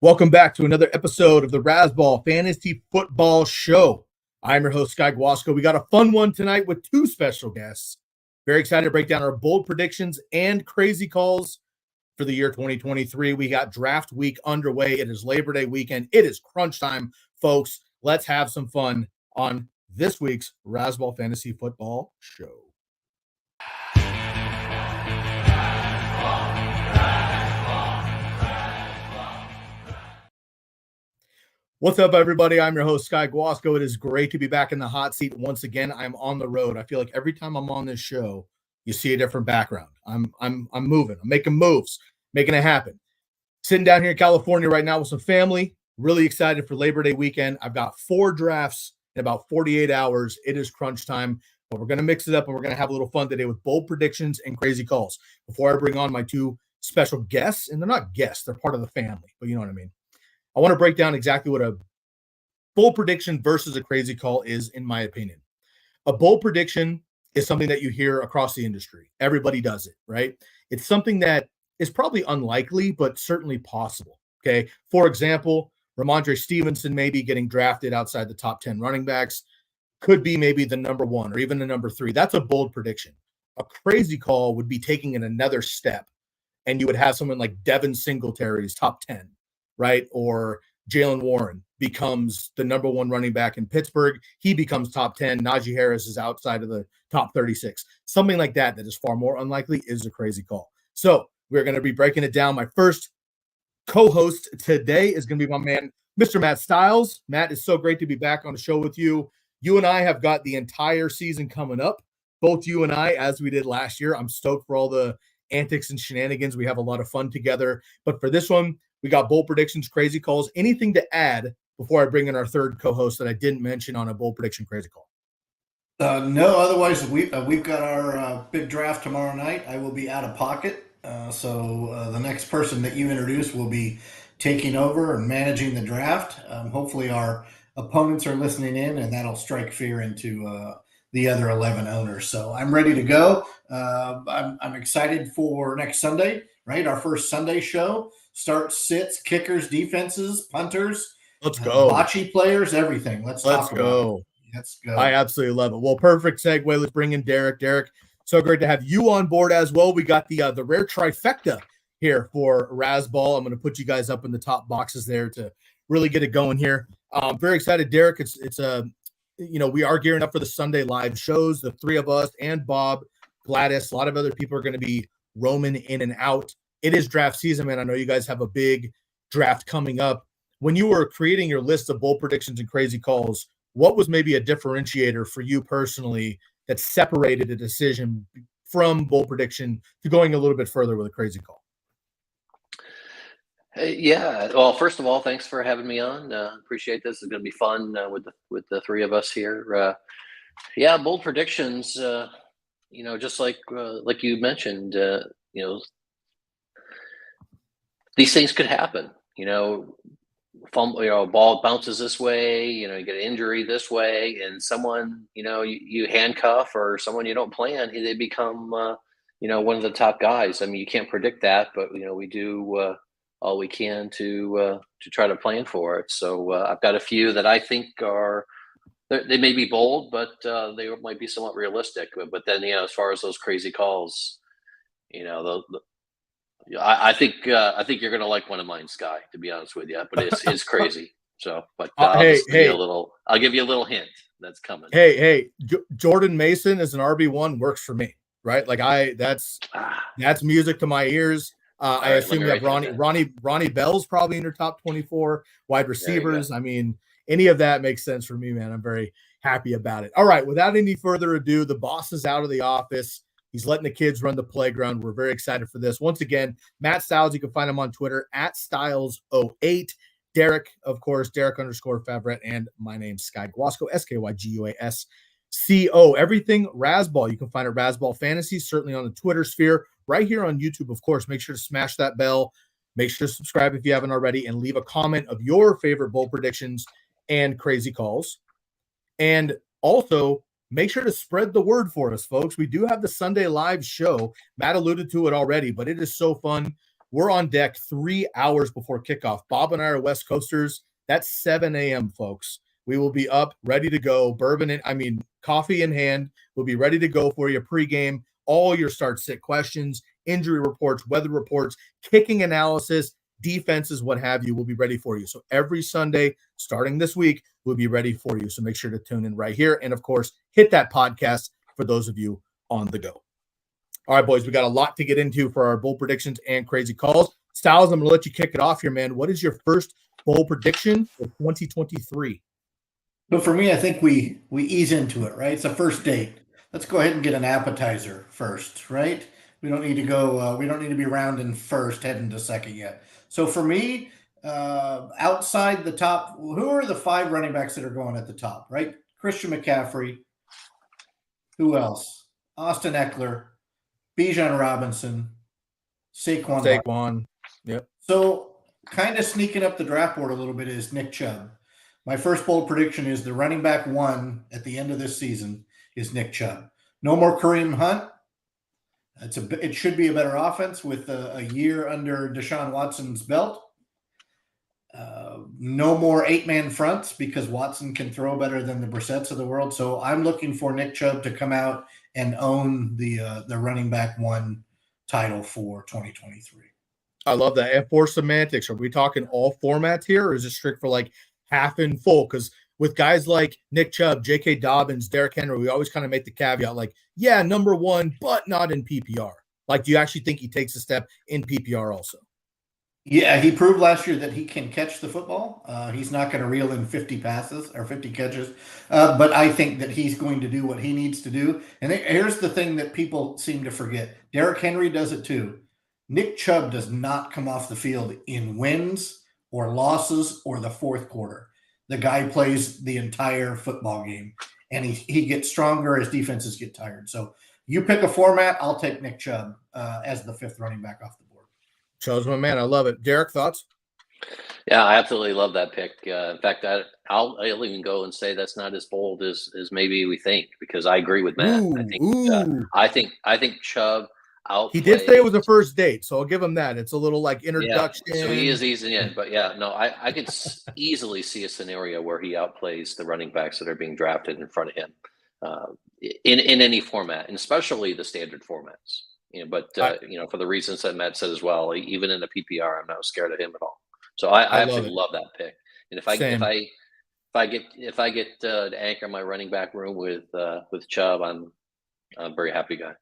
Welcome back to another episode of the Razzball Fantasy Football Show. I'm your host, Guasco. We got a fun one tonight with two special guests. Very excited to break down our bold predictions and crazy calls for the year 2023. We got draft week underway. It is Labor Day weekend. It is crunch time, folks. Let's have some fun on this week's Razzball Fantasy Football Show. What's up, everybody? I'm your host, Sky Guasco. It is great to be back in the hot seat once again. I'm on the road. I feel like every time I'm on this show, you see a different background. I'm moving. I'm making moves, making it happen. Sitting down here in California right now with some family. Really excited for Labor Day weekend. I've got 4 drafts in about 48 hours. It is crunch time, but we're going to mix it up and we're going to have a little fun today with bold predictions and crazy calls. Before I bring on my two special guests, and they're not guests, they're part of the family, but you know what I mean. I want to break down exactly what a bold prediction versus a crazy call is, in my opinion. A bold prediction is something that you hear across the industry. Everybody does it, right? It's something that is probably unlikely, but certainly possible, okay? For example, Ramondre Stevenson maybe getting drafted outside the top 10 running backs could be maybe the number 1 or even the number 3. That's a bold prediction. A crazy call would be taking it another step, and you would have someone like Devin Singletary's top 10, right? Or Jalen Warren becomes the number 1 running back in Pittsburgh. He becomes top 10. Najee Harris is outside of the top 36. Something like that is far more unlikely is a crazy call. So we're going to be breaking it down. My first co-host today is going to be my man, Mr. Matt Stiles. Matt, it's so great to be back on the show with you. You and I have got the entire season coming up. Both you and I, as we did last year. I'm stoked for all the antics and shenanigans. We have a lot of fun together. But for this one, we got bold predictions, crazy calls. Anything to add before I bring in our third co-host that I didn't mention on a bold prediction, crazy call? No, otherwise we've got our big draft tomorrow night. I will be out of pocket. So the next person that you introduce will be taking over and managing the draft. Hopefully our opponents are listening in, and that'll strike fear into the other 11 owners. So I'm ready to go. I'm excited for next Sunday, right? Our first Sunday show. Starts, sits, kickers, defenses, punters. Let's go. Bocce players, everything. Let's talk about it. Let's go. I absolutely love it. Well, perfect segue. Let's bring in Derek. Derek, so great to have you on board as well. We got the rare trifecta here for Razzball. I'm going to put you guys up in the top boxes there to really get it going here. Very excited, Derek. We are gearing up for the Sunday live shows. The 3 of us and Bob, Gladys, a lot of other people are going to be roaming in and out. It is draft season, man. I know you guys have a big draft coming up. When you were creating your list of bold predictions and crazy calls, what was maybe a differentiator for you personally that separated a decision from bold prediction to going a little bit further with a crazy call? Yeah. Well, first of all, thanks for having me on. Appreciate this. It's going to be fun with the 3 of us here. Bold predictions. Just like you mentioned. These things could happen. Ball bounces this way. You get an injury this way, and someone you handcuff or someone you don't plan, they become one of the top guys. I mean, you can't predict that, but we do all we can to try to plan for it. So I've got a few that I think they may be bold, but they might be somewhat realistic. But then as far as those crazy calls, I think you're gonna like one of mine, Sky. To be honest with you, but it's crazy. So, but I'll give you a little hint that's coming. Jordan Mason as an RB1 works for me, right? Like that's music to my ears. I assume you have Ronnie Bell's probably in your top 24 wide receivers. I mean, any of that makes sense for me, man. I'm very happy about it. All right, without any further ado, the boss is out of the office. He's letting the kids run the playground. We're very excited for this. Once again, Matt Stiles, you can find him on Twitter at Stiles08. Derek, of course, Derek_Favret. And my name's Sky Guasco, SkyGuasco. Everything Razzball. You can find it Razzball Fantasy, certainly on the Twitter sphere. Right here on YouTube, of course. Make sure to smash that bell. Make sure to subscribe if you haven't already. And leave a comment of your favorite bold predictions and crazy calls. And also, make sure to spread the word for us, folks. We do have the Sunday live show. Matt alluded to it already, but it is so fun. We're on deck 3 hours before kickoff. Bob and I are West Coasters. That's 7 a.m., folks. We will be up, ready to go. Coffee in hand. We'll be ready to go for you pregame. All your start-sit questions, injury reports, weather reports, kicking analysis, defenses, what have you, will be ready for you. So every Sunday, starting this week, we'll be ready for you. So make sure to tune in right here. And, of course, hit that podcast for those of you on the go. All right, boys, we got a lot to get into for our bold predictions and crazy calls. Stiles, I'm going to let you kick it off here, man. What is your first bold prediction for 2023? But for me, I think we ease into it, right? It's a first date. Let's go ahead and get an appetizer first, right? We don't need to go. We don't need to be rounding first, heading to second yet. So for me, outside the top, who are the 5 running backs that are going at the top, right? Christian McCaffrey. Who else? Austin Eckler, Bijan Robinson, Saquon. Yep. So kind of sneaking up the draft board a little bit is Nick Chubb. My first bold prediction is the running back 1 at the end of this season is Nick Chubb. No more Kareem Hunt. It should be a better offense with a year under Deshaun Watson's belt. No more 8-man fronts because Watson can throw better than the Brissetts of the world. So I'm looking for Nick Chubb to come out and own the running back 1 title for 2023. I love that. And for semantics, are we talking all formats here, or is it strict for like half and full? Because with guys like Nick Chubb, J.K. Dobbins, Derrick Henry, we always kind of make the caveat like, yeah, number 1, but not in PPR. Like, do you actually think he takes a step in PPR also? Yeah, he proved last year that he can catch the football. He's not going to reel in 50 passes or 50 catches, but I think that he's going to do what he needs to do. And here's the thing that people seem to forget. Derrick Henry does it too. Nick Chubb does not come off the field in wins or losses or the fourth quarter. The guy plays the entire football game, and he gets stronger as defenses get tired. So you pick a format, I'll take Nick Chubb as the 5th running back off the board. Chubb's my man. I love it. Derek, thoughts? Yeah, I absolutely love that pick. In fact, I'll even go and say that's not as bold as maybe we think, because I agree with Matt. I think Chubb outplays. He did say it was a first date, so I'll give him that. It's a little like introduction. Yeah, so he is easing in, but yeah, no, I could easily see a scenario where he outplays the running backs that are being drafted in front of him in any format, and especially the standard formats. But for the reasons that Matt said as well, even in a PPR, I'm not scared of him at all. So I absolutely love that pick. And if I get to anchor my running back room with Chubb, I'm a very happy guy.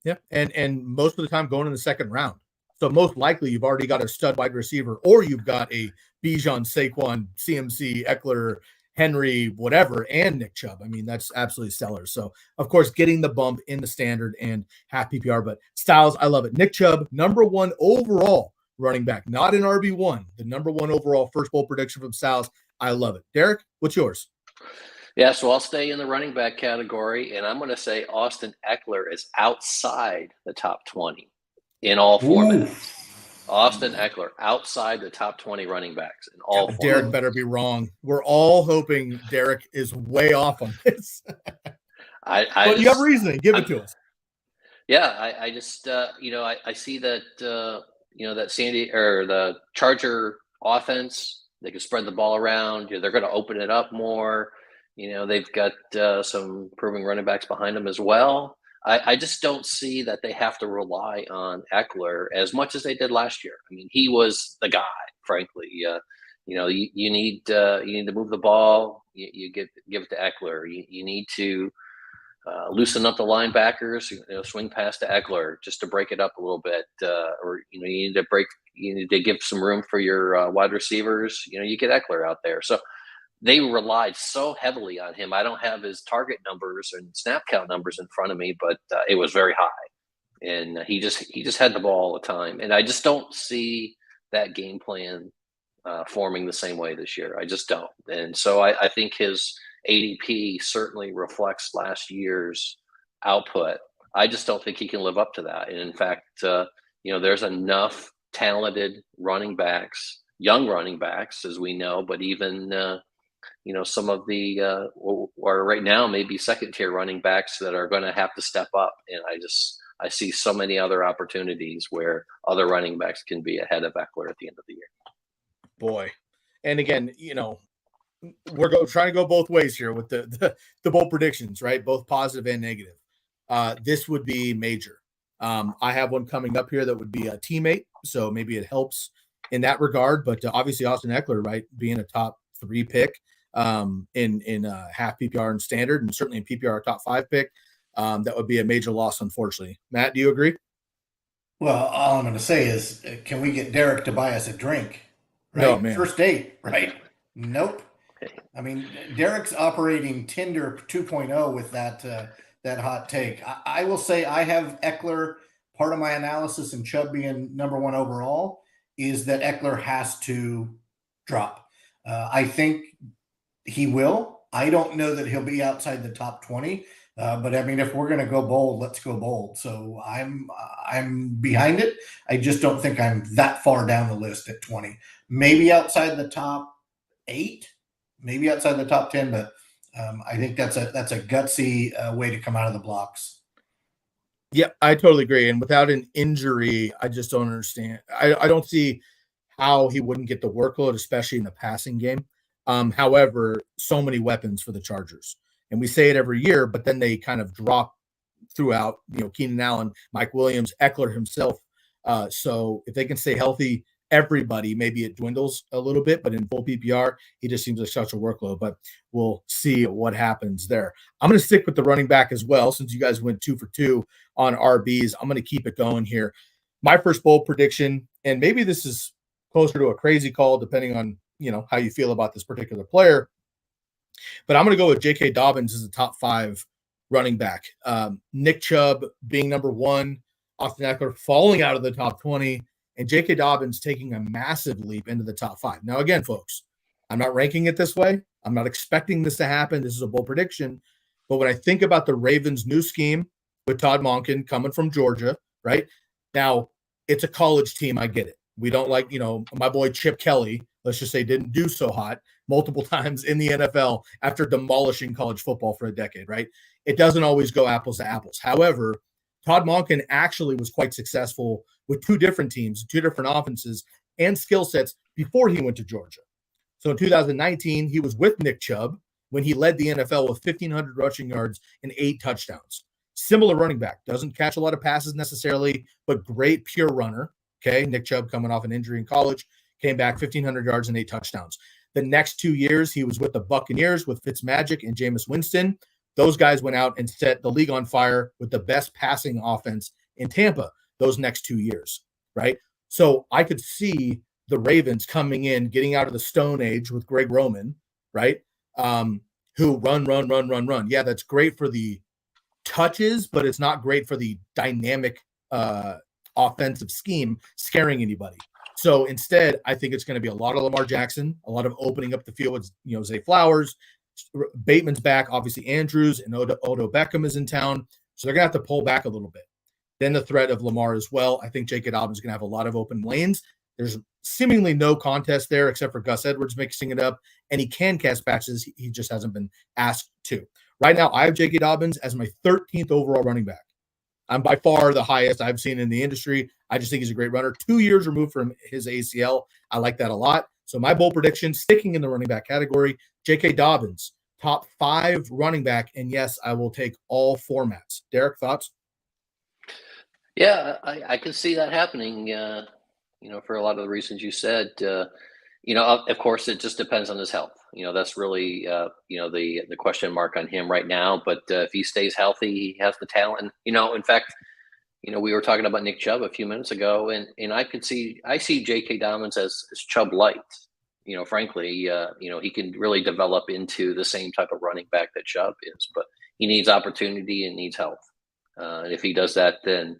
Yeah, and most of the time going in the second round. So most likely you've already got a stud wide receiver, or you've got a Bijan, Saquon, CMC, Eckler, Henry, whatever, and Nick Chubb. I mean, that's absolutely stellar. So, of course, getting the bump in the standard and half PPR. But Stiles, I love it. Nick Chubb, number 1 overall running back, not an RB1, the number 1 overall first bowl prediction from Stiles. I love it. Derek, what's yours? Yeah, so I'll stay in the running back category, and I'm going to say Austin Eckler is outside the top 20 in all formats. Austin Eckler outside the top 20 running backs in all formats. Derek better be wrong. We're all hoping Derek is way off on this. But you have reasoning. Give it to us. Yeah, I just I see that that Sandy or the Charger offense, they can spread the ball around. They're going to open it up more. They've got some proving running backs behind them as well. I just don't see that they have to rely on Eckler as much as they did last year. I mean, he was the guy, frankly. You need to move the ball. You give it to Eckler. You need to loosen up the linebackers. Swing past to Eckler just to break it up a little bit, or you need to give some room for your wide receivers. You get Eckler out there. So they relied so heavily on him. I don't have his target numbers and snap count numbers in front of me, but it was very high, and he just had the ball all the time. And I just don't see that game plan forming the same way this year. I just don't. And so I think his ADP certainly reflects last year's output. I just don't think he can live up to that. And in fact, there's enough talented running backs, young running backs, as we know, but even some of the or right now maybe second tier running backs that are going to have to step up. And I see so many other opportunities where other running backs can be ahead of Eckler at the end of the year. Boy. And again, we're trying to go both ways here with the bold predictions, right? Both positive and negative. This would be major. I have one coming up here that would be a teammate, so maybe it helps in that regard. But obviously, Austin Eckler, right, being a top 3 pick in half PPR and standard, and certainly in PPR a top 5 pick, that would be a major loss, unfortunately. Matt, do you agree? Well, all I'm going to say is, can we get Derek to buy us a drink? Right, No, man. First date, right? Nope. I mean, Derek's operating Tinder 2.0 with that hot take. I will say I have Eckler. Part of my analysis and Chubb being number 1 overall is that Eckler has to drop. I think he will. I don't know that he'll be outside the top 20. But I mean, if we're going to go bold, let's go bold. So I'm behind it. I just don't think I'm that far down the list at 20. Maybe outside the top 8, maybe outside the top 10. But I think that's a gutsy way to come out of the blocks. Yeah, I totally agree. And without an injury, I just don't understand. I don't see how he wouldn't get the workload, especially in the passing game. However, so many weapons for the Chargers. And we say it every year, but then they kind of drop throughout, Keenan Allen, Mike Williams, Eckler himself. So if they can stay healthy, everybody, maybe it dwindles a little bit, but in full PPR, he just seems like such a workload. But we'll see what happens there. I'm going to stick with the running back as well, since you guys went 2 for 2 on RBs. I'm going to keep it going here. My first bold prediction, and maybe this is closer to a crazy call, depending on how you feel about this particular player. But I'm going to go with J.K. Dobbins as a top 5 running back. Nick Chubb being number 1, Austin Eckler falling out of the top 20, and J.K. Dobbins taking a massive leap into the top 5. Now, again, folks, I'm not ranking it this way. I'm not expecting this to happen. This is a bold prediction. But when I think about the Ravens' new scheme with Todd Monken coming from Georgia, right? Now, it's a college team. I get it. We don't like, my boy Chip Kelly, let's just say, didn't do so hot multiple times in the NFL after demolishing college football for a decade, right? It doesn't always go apples to apples. However, Todd Monken actually was quite successful with 2 different teams, 2 different offenses and skill sets before he went to Georgia. So in 2019, he was with Nick Chubb when he led the NFL with 1,500 rushing yards and 8 touchdowns. Similar running back, doesn't catch a lot of passes necessarily, but great pure runner. Okay, Nick Chubb coming off an injury in college, came back 1,500 yards and 8 touchdowns. The next 2 years, he was with the Buccaneers with Fitzmagic and Jameis Winston. Those guys went out and set the league on fire with the best passing offense in Tampa those next 2 years, right? So I could see the Ravens coming in, getting out of the Stone Age with Greg Roman, right? Who run. Yeah, that's great for the touches, but it's not great for the dynamic offensive scheme scaring anybody. So instead, I think it's going to be a lot of Lamar Jackson, a lot of opening up the field with, Zay Flowers. Bateman's back, obviously Andrews, and Odell Beckham is in town. So they're going to have to pull back a little bit. Then the threat of Lamar as well. I think J.K. Dobbins is going to have a lot of open lanes. There's seemingly no contest there except for Gus Edwards mixing it up. And he can catch passes. He just hasn't been asked to. Right now, I have J.K. Dobbins as my 13th overall running back. I'm by far the highest I've seen in the industry. I just think he's a great runner. 2 years removed from his ACL. I like that a lot. So my bold prediction, sticking in the running back category, J.K. Dobbins, top 5 running back. And yes, I will take all formats. Derek, thoughts? Yeah, I can see that happening, for a lot of the reasons you said. Of course, it just depends on his health. That's really, the question mark on him right now. But if he stays healthy, he has the talent. In fact, we were talking about Nick Chubb a few minutes ago, and I see J.K. Dobbins as Chubb light. Frankly, he can really develop into the same type of running back that Chubb is, but he needs opportunity and needs health. And if he does that, then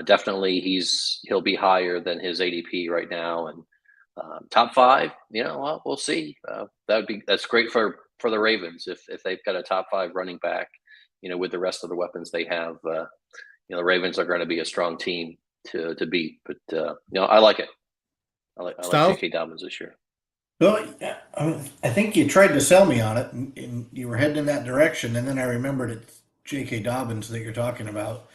definitely he'll be higher than his ADP right now. And top 5, well, we'll see. That's great for the Ravens if they've got a top 5 running back. With the rest of the weapons they have, the Ravens are going to be a strong team to beat. But I like it. I like J.K. Dobbins this year. Well, I think you tried to sell me on it, and you were heading in that direction, and then I remembered it's J.K. Dobbins that you're talking about.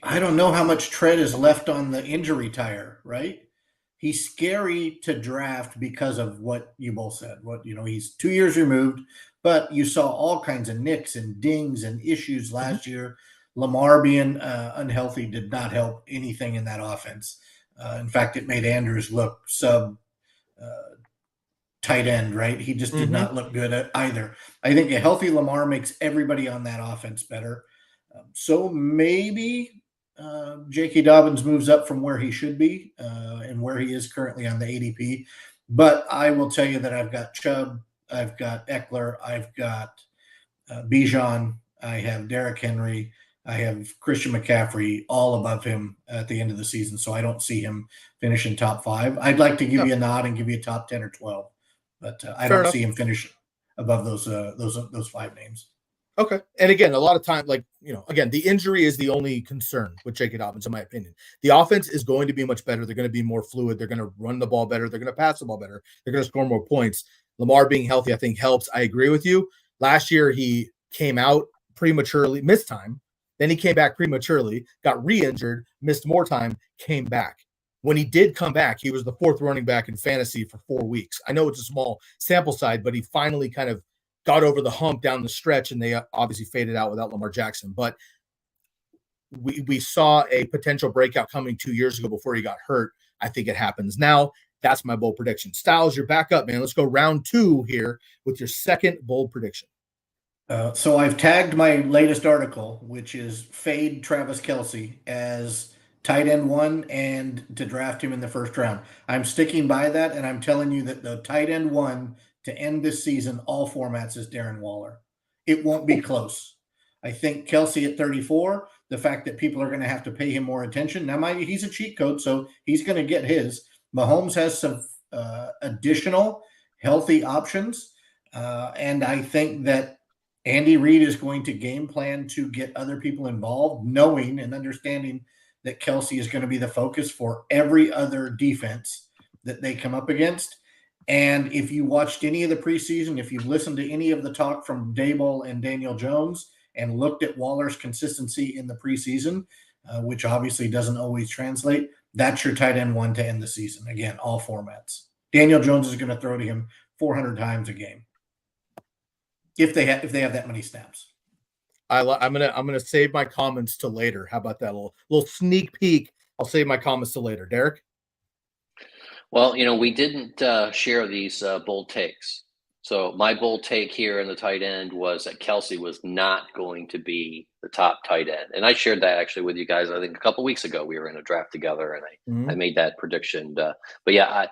I don't know how much tread is left on the injury tire, right? He's scary to draft because of what you both said. He's 2 years removed, but you saw all kinds of nicks and dings and issues last year. Lamar being unhealthy did not help anything in that offense. In fact, it made Andrews look sub tight end, right? He just did not look good at either. I think a healthy Lamar makes everybody on that offense better. So maybe J.K. Dobbins moves up from where he should be and where he is currently on the ADP. But I will tell you that I've got Chubb, I've got Eckler, I've got Bijan, I have Derrick Henry, I have Christian McCaffrey all above him at the end of the season. So I don't see him finishing top 5. I'd like to give you a nod and give you a top 10 or 12, but I don't see him finish above those 5 names. Okay. And again, a lot of time, again, the injury is the only concern with J.K. Dobbins, in my opinion. The offense is going to be much better. They're going to be more fluid. They're going to run the ball better. They're going to pass the ball better. They're going to score more points. Lamar being healthy, I think, helps. I agree with you. Last year, he came out prematurely, missed time. Then he came back prematurely, got re-injured, missed more time, came back. When he did come back, he was the 4th running back in fantasy for 4 weeks. I know it's a small sample size, but he finally kind of got over the hump down the stretch, and they obviously faded out without Lamar Jackson. But we saw a potential breakout coming 2 years ago before he got hurt. I think it happens now. That's my bold prediction. Stiles, you're back up, man. Let's go round 2 here with your second bold prediction. So I've tagged my latest article, which is fade Travis Kelce as tight end 1 and to draft him in the first round. I'm sticking by that, and I'm telling you that the tight end 1 to end this season, all formats, is Darren Waller. It won't be close. I think Kelce at 34, the fact that people are going to have to pay him more attention. Now, he's a cheat code, so he's going to get his. Mahomes has some additional healthy options, and I think that Andy Reid is going to game plan to get other people involved, knowing and understanding that Kelce is going to be the focus for every other defense that they come up against. And if you watched any of the preseason, if you listened to any of the talk from Daboll and Daniel Jones and looked at Waller's consistency in the preseason, which obviously doesn't always translate, that's your tight end 1 to end the season. Again, all formats. Daniel Jones is going to throw to him 400 times a game if they have that many snaps. I'm gonna save my comments to later. How about that little sneak peek? I'll save my comments to later. Derek? Well, we didn't share these bold takes. So my bold take here in the tight end was that Kelce was not going to be the top tight end. And I shared that actually with you guys, I think a couple of weeks ago. We were in a draft together, and I made that prediction. But yeah,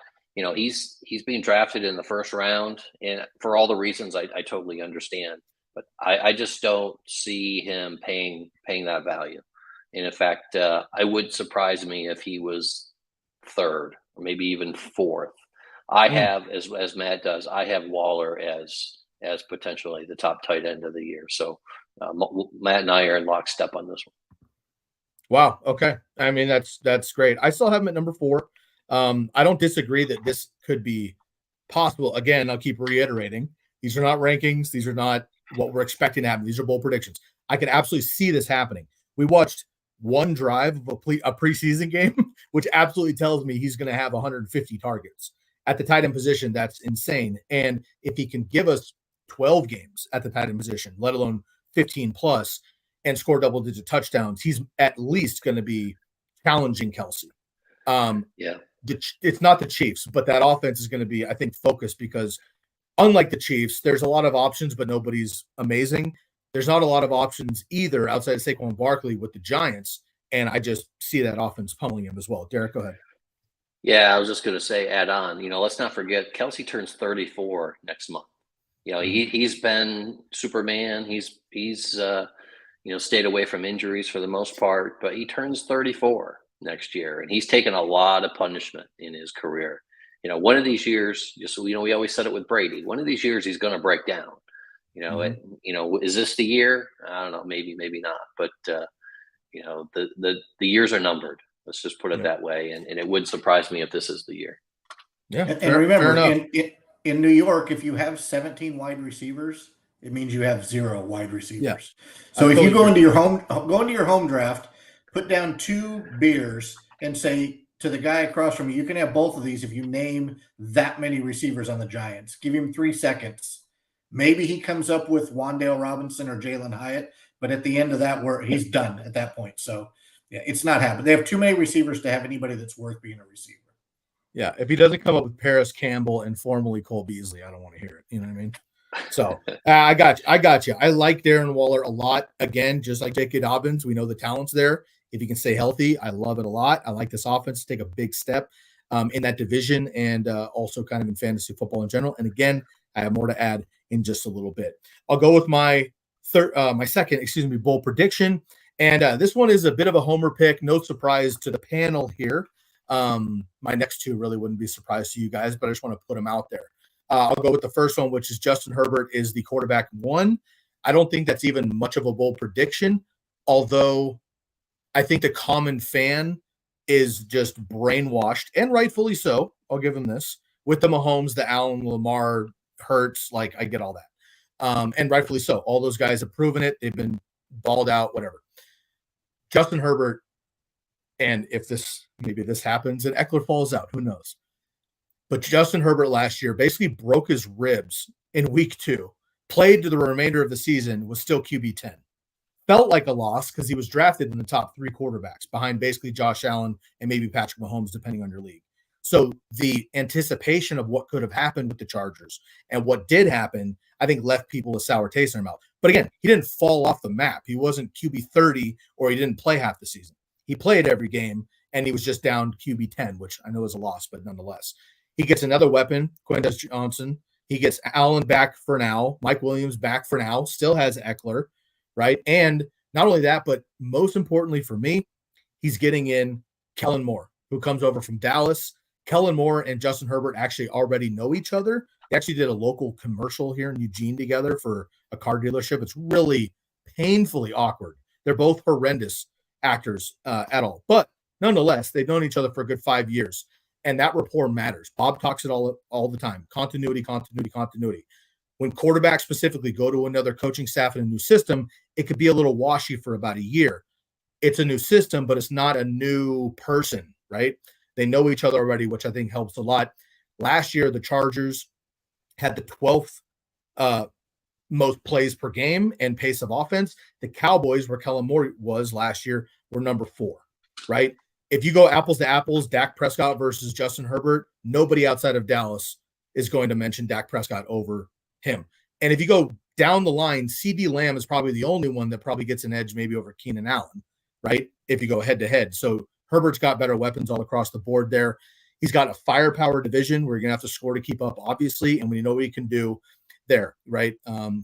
he's being drafted in the first round, and for all the reasons I totally understand. But I just don't see him paying that value. And in fact, I would surprise me if he was 3rd or maybe even 4th. I have, as Matt does, I have Waller as potentially the top tight end of the year. So Matt and I are in lockstep on this one. Wow. Okay. I mean, that's great. I still have him at number 4. I don't disagree that this could be possible. Again, I'll keep reiterating. These are not rankings. These are not what we're expecting to happen. These are bold predictions. I can absolutely see this happening. We watched one drive of a preseason game, which absolutely tells me he's going to have 150 targets. At the tight end position, that's insane. And if he can give us 12 games at the tight end position, let alone 15 plus, and score double-digit touchdowns, he's at least going to be challenging Kelce. It's not the Chiefs, but that offense is going to be, I think, focused because unlike the Chiefs, there's a lot of options, but nobody's amazing. There's not a lot of options either outside of Saquon Barkley with the Giants, and I just see that offense pummeling him as well. Derek, go ahead. Yeah, I was just going to say, add on, let's not forget Kelce turns 34 next month. He's been Superman. He's stayed away from injuries for the most part, but he turns 34 next year, and he's taken a lot of punishment in his career. One of these years, we always said it with Brady. One of these years, he's going to break down. Is this the year? I don't know. Maybe not. But the years are numbered. Let's just put it that way. And it would surprise me if this is the year. Yeah. And remember, in New York, if you have 17 wide receivers, it means you have 0 wide receivers. Yeah. So if you go into your home draft put down 2 beers and say to the guy across from you can have both of these if you name that many receivers on the Giants. Give him 3 seconds. Maybe he comes up with Wan'Dale Robinson or Jalen Hyatt, but at the end of that, he's done at that point. So, yeah, it's not happening. They have too many receivers to have anybody that's worth being a receiver. Yeah, if he doesn't come up with Paris Campbell and formerly Cole Beasley, I don't want to hear it. You know what I mean? So I got you. I got you. I like Darren Waller a lot. Again, just like J.K. Dobbins, we know the talent's there. If he can stay healthy, I love it a lot. I like this offense to take a big step in that division and also kind of in fantasy football in general. And again, I have more to add in just a little bit. I'll go with my second, bold prediction. And this one is a bit of a homer pick. No surprise to the panel here. My next two really wouldn't be a surprise to you guys, but I just want to put them out there. I'll go with the first one, which is Justin Herbert is the quarterback 1. I don't think that's even much of a bold prediction, although I think the common fan is just brainwashed, and rightfully so. I'll give him this. With the Mahomes, the Allen, Lamar, Hurts, like I get all that. And rightfully so. All those guys have proven it. They've been balled out, whatever. Justin Herbert, and if maybe this happens and Eckler falls out, who knows? But Justin Herbert last year basically broke his ribs in week 2, played to the remainder of the season, was still QB 10. Felt like a loss because he was drafted in the top 3 quarterbacks behind basically Josh Allen and maybe Patrick Mahomes, depending on your league. So the anticipation of what could have happened with the Chargers and what did happen, I think left people a sour taste in their mouth. But again, he didn't fall off the map. He wasn't QB 30 or he didn't play half the season. He played every game and he was just down QB 10, which I know is a loss, but nonetheless. He gets another weapon, Quentin Johnson. He gets Allen back for now. Mike Williams back for now. Still has Eckler, right? And not only that, but most importantly for me, he's getting in Kellen Moore, who comes over from Dallas. Kellen Moore and Justin Herbert actually already know each other. They actually did a local commercial here in Eugene together for a car dealership. It's really painfully awkward. They're both horrendous actors at all. But nonetheless, they've known each other for a good 5 years. And that rapport matters. Bob talks it all the time. Continuity. When quarterbacks specifically go to another coaching staff in a new system, it could be a little washy for about a year. It's a new system, but it's not a new person, right? They know each other already, which I think helps a lot. Last year, the Chargers had the 12th most plays per game and pace of offense. The Cowboys, where Kellen Moore was last year, were number 4, right? If you go apples to apples, Dak Prescott versus Justin Herbert, nobody outside of Dallas is going to mention Dak Prescott over him. And if you go down the line, CeeDee Lamb is probably the only one that probably gets an edge maybe over Keenan Allen, right? If you go head to head. So Herbert's got better weapons all across the board there. He's got a firepower division where you're going to have to score to keep up, obviously, and we know what he can do there, right?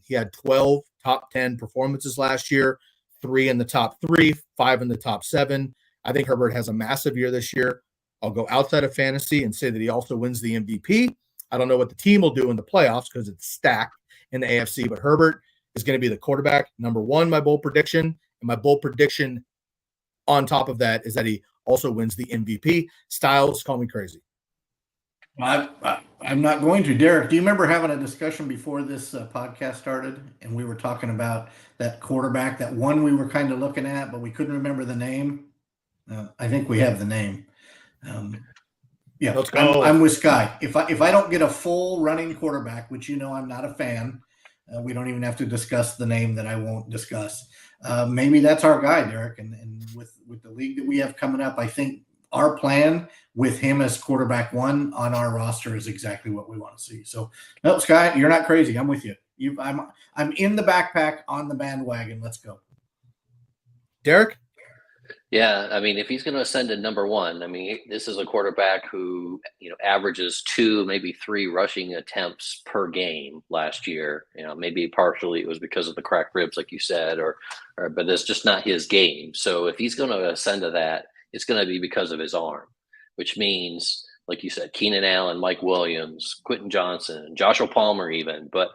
He had 12 top 10 performances last year, 3 in the top 3, 5 in the top 7. I think Herbert has a massive year this year. I'll go outside of fantasy and say that he also wins the MVP. I don't know what the team will do in the playoffs because it's stacked in the AFC, but Herbert is going to be the quarterback. Number 1, my bold prediction. And my bold prediction on top of that is that he also wins the MVP. Stiles, call me crazy. I'm not going to. Derek, do you remember having a discussion before this podcast started? And we were talking about that quarterback, that one we were kind of looking at, but we couldn't remember the name. I think we have the name. Yeah, let's go. I'm with Sky. If I don't get a full running quarterback, which I'm not a fan, we don't even have to discuss the name that I won't discuss. Maybe that's our guy, Derek. And with the league that we have coming up, I think our plan with him as quarterback 1 on our roster is exactly what we want to see. So, no, Sky, you're not crazy. I'm with you. I'm in the backpack on the bandwagon. Let's go, Derek. Yeah, I mean, if he's going to ascend to number 1, I mean, this is a quarterback who, averages 2, maybe 3 rushing attempts per game last year. Maybe partially it was because of the cracked ribs, like you said, but it's just not his game. So if he's going to ascend to that, it's going to be because of his arm, which means, like you said, Keenan Allen, Mike Williams, Quentin Johnson, Joshua Palmer even. But,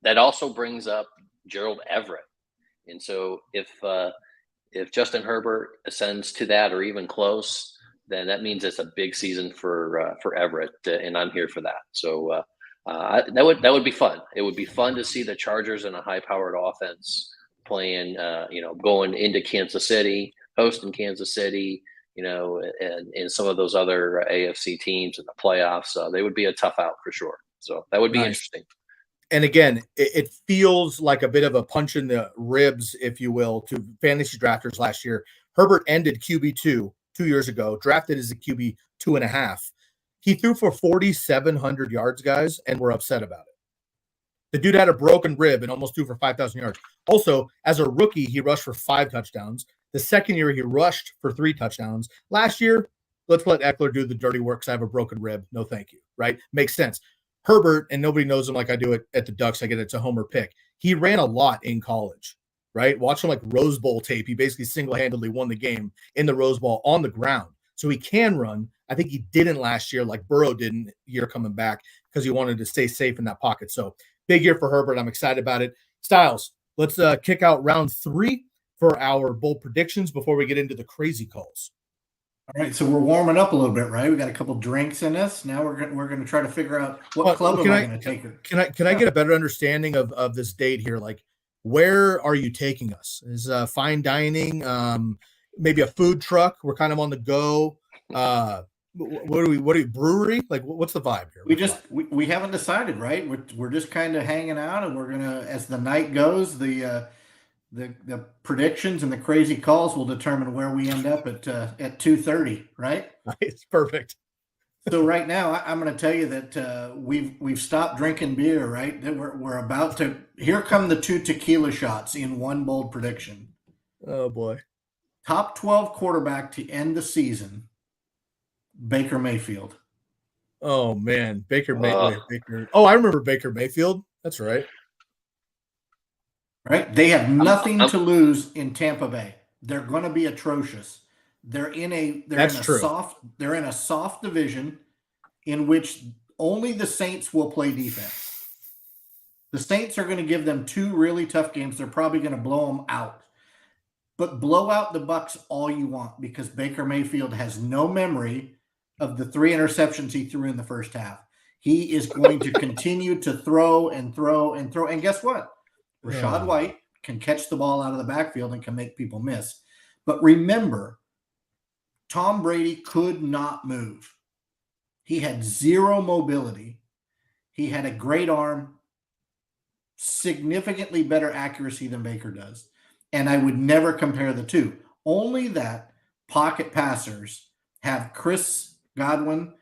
that also brings up Gerald Everett. And so if Justin Herbert ascends to that or even close, then that means it's a big season for Everett, and I'm here for that. So that would be fun. It would be fun to see the Chargers in a high-powered offense playing, going into Kansas City, hosting Kansas City, and some of those other AFC teams in the playoffs. They would be a tough out for sure. So that would be interesting. And again, it feels like a bit of a punch in the ribs, if you will, to fantasy drafters last year. Herbert ended QB2 2 years ago, drafted as a QB 2.5. He threw for 4,700 yards, guys, and we're upset about it. The dude had a broken rib and almost threw for 5,000 yards. Also, as a rookie, he rushed for 5 touchdowns. The second year, he rushed for 3 touchdowns. Last year, let's let Eckler do the dirty work because I have a broken rib. No, thank you. Right? Makes sense. Herbert, and nobody knows him like I do it at the Ducks. I get it's a homer pick. He ran a lot in college, right? Watch him like Rose Bowl tape. He basically single-handedly won the game in the Rose Bowl on the ground. So he can run. I think he didn't last year like Burrow didn't year coming back because he wanted to stay safe in that pocket. So big year for Herbert. I'm excited about it. Stiles, let's kick out round 3 for our bold predictions before we get into the crazy calls. All right, so we're warming up a little bit, right? We got a couple drinks in us. Now we're going to try to figure out what club am I going to take her. Can I get a better understanding of this date here? Like, where are you taking us? Is fine dining, maybe a food truck? We're kind of on the go. What are we brewery? Like, what's the vibe here? We haven't decided, right? We're just kind of hanging out, and we're gonna, as the night goes, the predictions and the crazy calls will determine where we end up at 2:30, right? It's perfect. So right now, I'm going to tell you that we've stopped drinking beer, right? That we're about to. Here come the 2 tequila shots in one bold prediction. Oh boy! Top 12 quarterback to end the season, Baker Mayfield. Oh man, Baker Mayfield. Oh, I remember Baker Mayfield. That's right. Right? They have nothing to lose in Tampa Bay. They're going to be atrocious. They're in a soft division in which only the Saints will play defense. The Saints are going to give them 2 really tough games. They're probably going to blow them out. But blow out the Bucs all you want because Baker Mayfield has no memory of the 3 interceptions he threw in the first half. He is going to continue to throw and throw and throw. And guess what? Rachaad White can catch the ball out of the backfield and can make people miss. But remember, Tom Brady could not move. He had 0 mobility. He had a great arm, significantly better accuracy than Baker does. And I would never compare the two. Only that pocket passers have Chris Godwin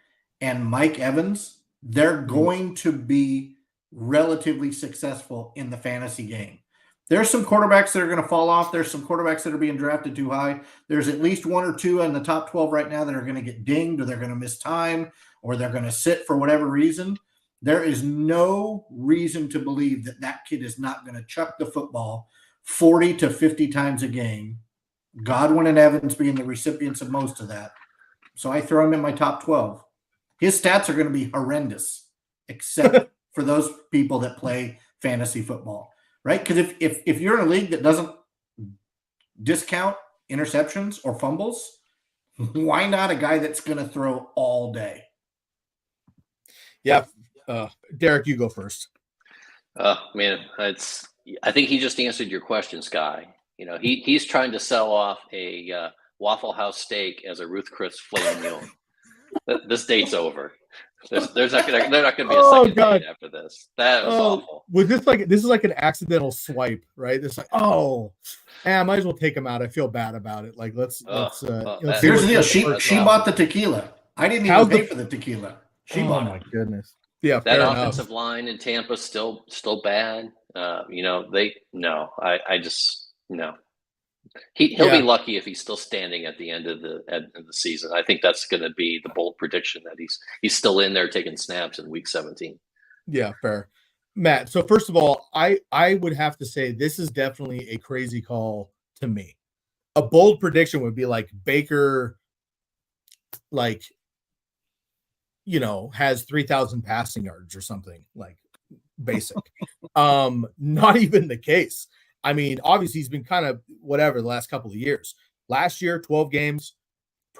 and Mike Evans. They're going to be relatively successful in the fantasy game. There's some quarterbacks that are going to fall off. There's some quarterbacks that are being drafted too high. There's at least 1 or 2 in the top 12 right now that are going to get dinged, or they're going to miss time, or they're going to sit for whatever reason. There is no reason to believe that kid is not going to chuck the football 40 to 50 times a game. Godwin and Evans being the recipients of most of that. So I throw him in my top 12. His stats are going to be horrendous, except for those people that play fantasy football, right? Because if you're in a league that doesn't discount interceptions or fumbles, why not a guy that's going to throw all day? Yeah. Derek, you go first. Man, I think he just answered your question, Sky. He's trying to sell off a Waffle House steak as a Ruth Chris filet mignon. This date's over. They're not going to be a second date after this. That was awful. Was this is like an accidental swipe, right? This like, I might as well take him out. I feel bad about it. Like let's here's the deal. She bought the tequila. I didn't even pay for the tequila. She bought it. Oh my goodness. Yeah, that offensive line in Tampa still bad. He'll be lucky if he's still standing at the end of the season. I think that's going to be the bold prediction, that he's still in there taking snaps in week 17. Yeah, fair. Matt, so first of all, I would have to say this is definitely a crazy call to me. A bold prediction would be like Baker, has 3,000 passing yards or something, like basic. Not even the case. I mean, obviously he's been kind of whatever the last couple of years. Last year, 12 games,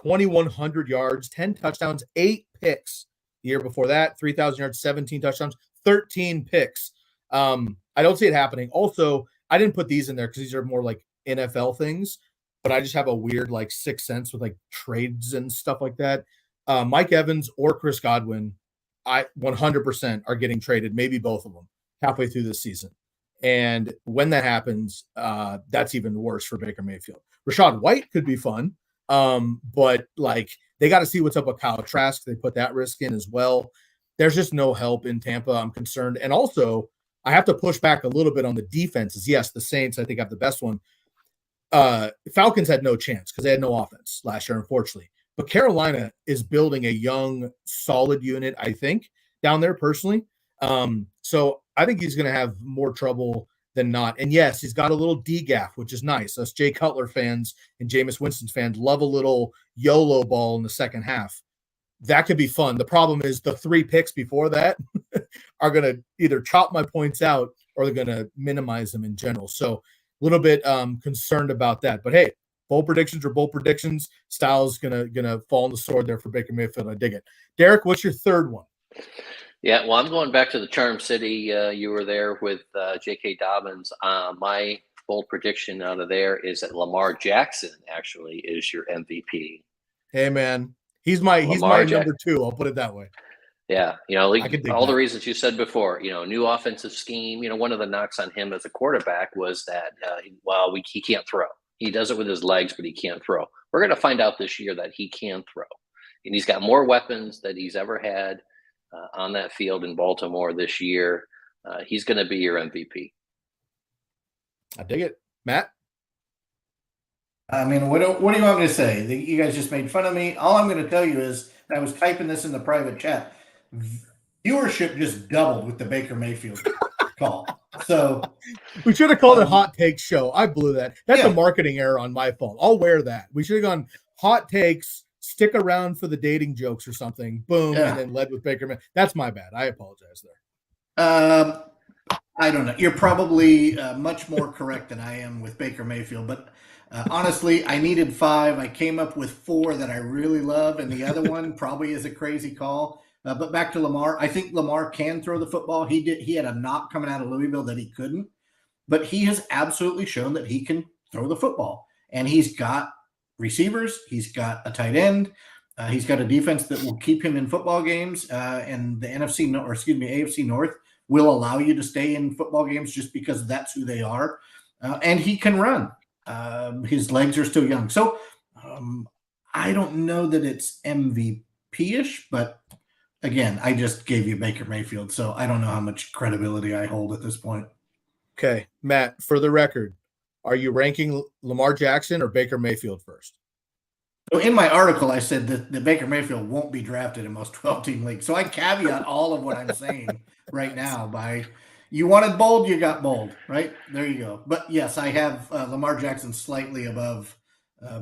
2,100 yards, 10 touchdowns, 8 picks. The year before that, 3,000 yards, 17 touchdowns, 13 picks. I don't see it happening. Also, I didn't put these in there because these are more like NFL things. but I just have a weird like sixth sense with like trades and stuff like that. Mike Evans or Chris Godwin, I 100% are getting traded, maybe both of them halfway through this season. And when that happens, that's even worse for Baker Mayfield. Rashad White could be fun, but like they got to see what's up with Kyle Trask. They put that risk in as well. There's just no help in Tampa. I'm concerned. And also, I have to push back a little bit on the defenses. Yes, the Saints, I think, have the best one. Falcons had no chance because they had no offense last year, unfortunately. But Carolina is building a young, solid unit, I think, down there personally. So I think he's going to have more trouble than not. And yes, he's got a little D-gaff, which is nice. Us Jay Cutler fans and Jameis Winston fans love a little YOLO ball in the second half. That could be fun. The problem is the 3 picks before that are going to either chop my points out or they're going to minimize them in general. So a little bit concerned about that. But hey, bold predictions are bold predictions. Stiles gonna fall on the sword there for Baker Mayfield. I dig it. Derek, what's your third one? Yeah, well, I'm going back to the Charm City. You were there with J.K. Dobbins. My bold prediction out of there is that Lamar Jackson actually is your MVP. Hey, man, he's my number 2. I'll put it that way. Yeah, all the reasons you said before. New offensive scheme. One of the knocks on him as a quarterback was that he can't throw. He does it with his legs, but he can't throw. We're going to find out this year that he can throw, and he's got more weapons than he's ever had on that field in Baltimore this year. He's going to be your MVP. I dig it. Matt? I mean, what do you want me to say? You guys just made fun of me. All I'm going to tell you is, and I was typing this in the private chat, viewership just doubled with the Baker Mayfield call. So we should have called it Hot Takes Show. I blew that. That's a marketing error on my fault. I'll wear that. We should have gone Hot Takes, stick around for the dating jokes or something. Boom, and then led with Baker Mayfield. That's my bad. I apologize there. I don't know. You're probably much more correct than I am with Baker Mayfield, but honestly, I needed 5. I came up with 4 that I really love, and the other one probably is a crazy call. But back to Lamar, I think Lamar can throw the football. He had a knock coming out of Louisville that he couldn't, but he has absolutely shown that he can throw the football, and he's got receivers. He's got a tight end. He's got a defense that will keep him in football games, and the AFC North will allow you to stay in football games just because that's who they are. And he can run. His legs are still young. So I don't know that it's MVP-ish, but again, I just gave you Baker Mayfield, so I don't know how much credibility I hold at this point. Okay, Matt, for the record, are you ranking Lamar Jackson or Baker Mayfield first? So in my article, I said that Baker Mayfield won't be drafted in most 12-team leagues. So I caveat all of what I'm saying right now by you wanted bold, you got bold, right? There you go. But yes, I have Lamar Jackson slightly above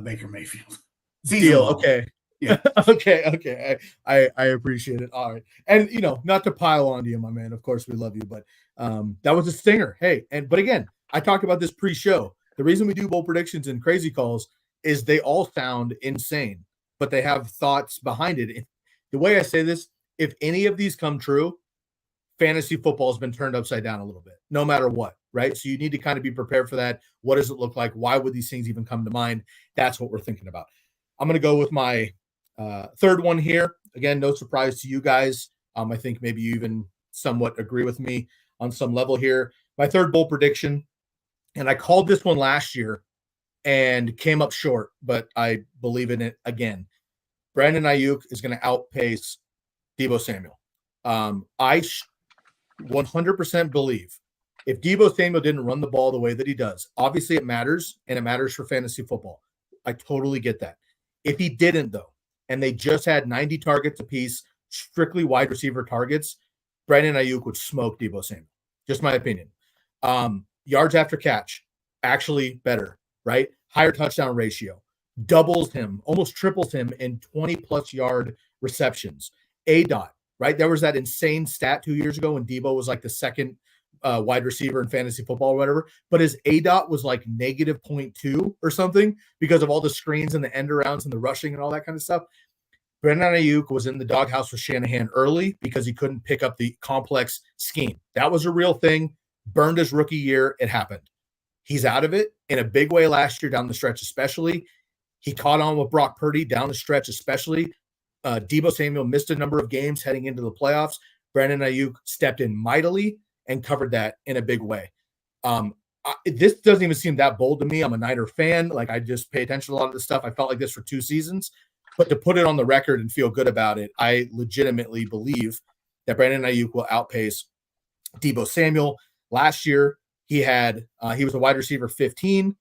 Baker Mayfield. Deal. Okay. Yeah. Okay. I appreciate it. All right. And not to pile on to you, my man. Of course we love you, but that was a stinger. Hey, but again, I talked about this pre-show. The reason we do bold predictions and crazy calls is they all sound insane, but they have thoughts behind it. The way I say this, if any of these come true, fantasy football has been turned upside down a little bit, no matter what, right? So you need to kind of be prepared for that. What does it look like? Why would these things even come to mind? That's what we're thinking about. I'm going to go with my third one here. Again, no surprise to you guys. I think maybe you even somewhat agree with me on some level here. My third bold prediction, and I called this one last year and came up short, but I believe in it again. Brandon Ayuk is going to outpace Deebo Samuel. I 100% believe if Deebo Samuel didn't run the ball the way that he does, obviously it matters, and it matters for fantasy football. I totally get that. If he didn't, though, and they just had 90 targets apiece, strictly wide receiver targets, Brandon Ayuk would smoke Deebo Samuel. Just my opinion. Yards after catch, actually better, right? Higher touchdown ratio, doubles him, almost triples him in 20-plus yard receptions. ADOT, right? There was that insane stat 2 years ago when Deebo was like the second wide receiver in fantasy football or whatever, but his ADOT was like negative 0.2 or something because of all the screens and the end arounds and the rushing and all that kind of stuff. Brandon Ayuk was in the doghouse with Shanahan early because he couldn't pick up the complex scheme. That was a real thing. Burned his rookie year. It happened. He's out of it in a big way last year down the stretch, especially. He caught on with Brock Purdy down the stretch, especially. Deebo Samuel missed a number of games heading into the playoffs. Brandon Ayuk stepped in mightily and covered that in a big way. This doesn't even seem that bold to me. I'm a Niner fan. Like, I just pay attention to a lot of this stuff. I felt like this for 2 seasons. But to put it on the record and feel good about it, I legitimately believe that Brandon Ayuk will outpace Deebo Samuel. Last year, he was a wide receiver 15.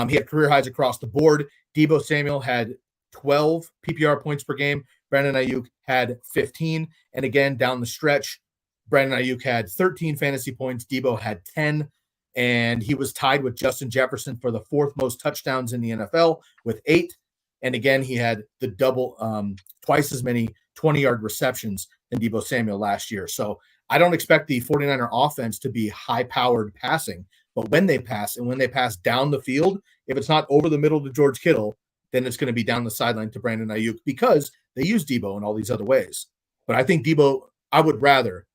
He had career highs across the board. Deebo Samuel had 12 PPR points per game. Brandon Ayuk had 15. And again, down the stretch, Brandon Ayuk had 13 fantasy points. Deebo had 10. And he was tied with Justin Jefferson for the 4th most touchdowns in the NFL with 8. And again, he had the twice as many 20-yard receptions than Deebo Samuel last year. So I don't expect the 49er offense to be high-powered passing. But when they pass, and when they pass down the field, if it's not over the middle to George Kittle, then it's going to be down the sideline to Brandon Ayuk because they use Deebo in all these other ways. But I think I would rather